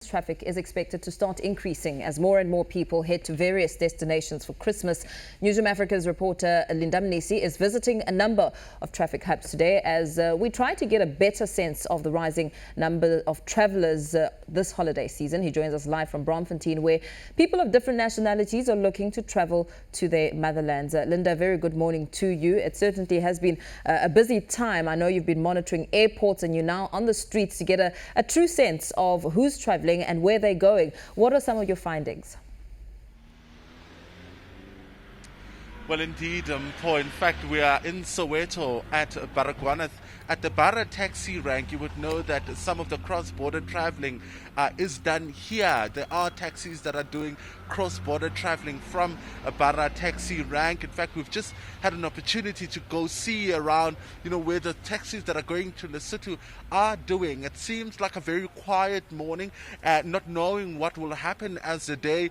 Traffic is expected to start increasing as more and more people head to various destinations for Christmas. Newzroom Africa's reporter Mnisi is visiting a number of traffic hubs today as we try to get a better sense of the rising number of travellers this holiday season. He joins us live from Braamfontein, where people of different nationalities are looking to travel to their motherlands. Linda, very good morning to you. It certainly has been a busy time. I know you've been monitoring airports and you're now on the streets to get a true sense of who's travelling and where they're going. What are some of your findings? Well, indeed, Paul. In fact, we are in Soweto at Baragwanath. At the Barra taxi rank, you would know that some of the cross-border traveling is done here. There are taxis that are doing cross-border traveling from a Barra taxi rank. In fact, we've just had an opportunity to go see around, where the taxis that are going to Lesotho are doing. It seems like a very quiet morning, not knowing what will happen as the day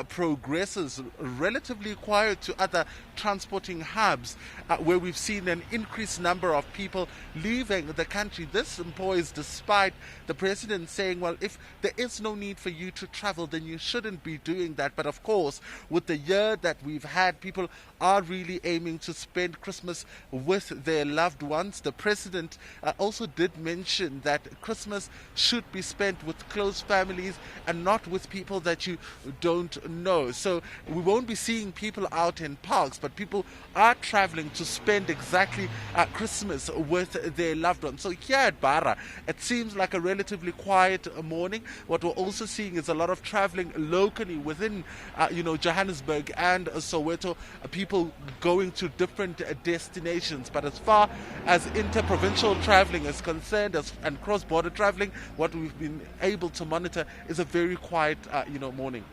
progresses. Relatively quiet to other transporting hubs where we've seen an increased number of people leaving the country. This employs despite the president saying, well, if there is no need for you to travel, then you shouldn't be doing that. But of course, with the year that we've had, people are really aiming to spend Christmas with their loved ones. The president also did mention that Christmas should be spent with close families and not with people that you don't know. So we won't be seeing people out in parks, but people are traveling to spend exactly Christmas with their loved ones. So here at Barra, it seems like a relatively quiet morning. What we're also seeing is a lot of traveling locally within, Johannesburg and Soweto, people going to different destinations. But as far as interprovincial traveling is concerned, and cross-border traveling, what we've been able to monitor is a very quiet, morning.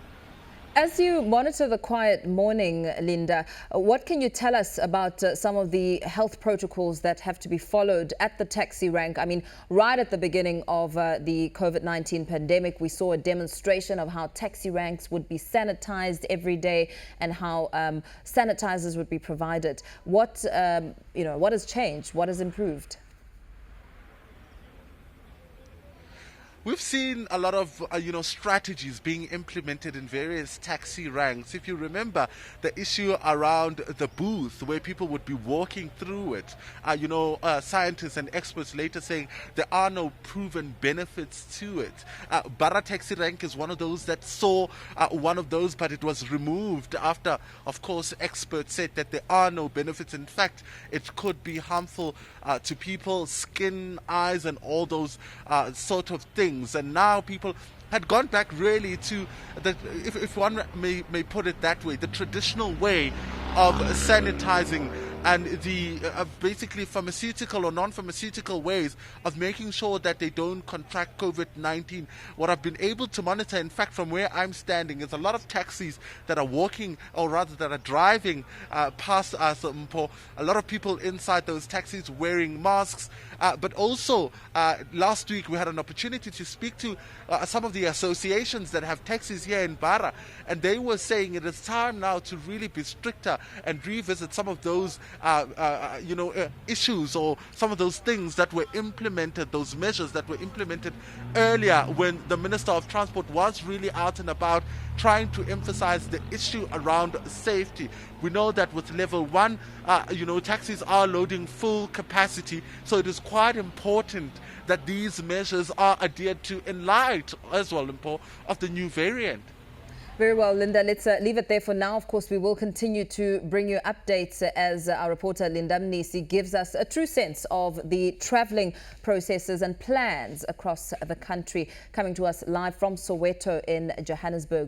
As you monitor the quiet morning, Linda, what can you tell us about some of the health protocols that have to be followed at the taxi rank? I mean, right at the beginning of the COVID-19 pandemic, we saw a demonstration of how taxi ranks would be sanitized every day and how sanitizers would be provided. What has changed? What has improved? We've seen a lot of, strategies being implemented in various taxi ranks. If you remember the issue around the booth where people would be walking through it, scientists and experts later saying there are no proven benefits to it. Barra taxi rank is one of those that saw one of those, but it was removed after, of course, experts said that there are no benefits. In fact, it could be harmful to people's skin, eyes, and all those sort of things. And now people had gone back really to the, if one may put it that way, the traditional way of sanitizing and the basically pharmaceutical or non-pharmaceutical ways of making sure that they don't contract COVID-19. What I've been able to monitor, in fact, from where I'm standing, is a lot of taxis that are walking, or rather that are driving past us. A lot of people inside those taxis wearing masks. But also, last week we had an opportunity to speak to some of the associations that have taxis here in Barra, and they were saying it is time now to really be stricter and revisit some of those issues or some of those things that were implemented, those measures that were implemented earlier when the Minister of Transport was really out and about trying to emphasize the issue around safety. We know that with level 1, taxis are loading full capacity, so it is quite important that these measures are adhered to in light as well, of the new variant. Very well, Linda. Let's leave it there for now. Of course, we will continue to bring you updates as our reporter Mnisi gives us a true sense of the travelling processes and plans across the country. Coming to us live from Soweto in Johannesburg.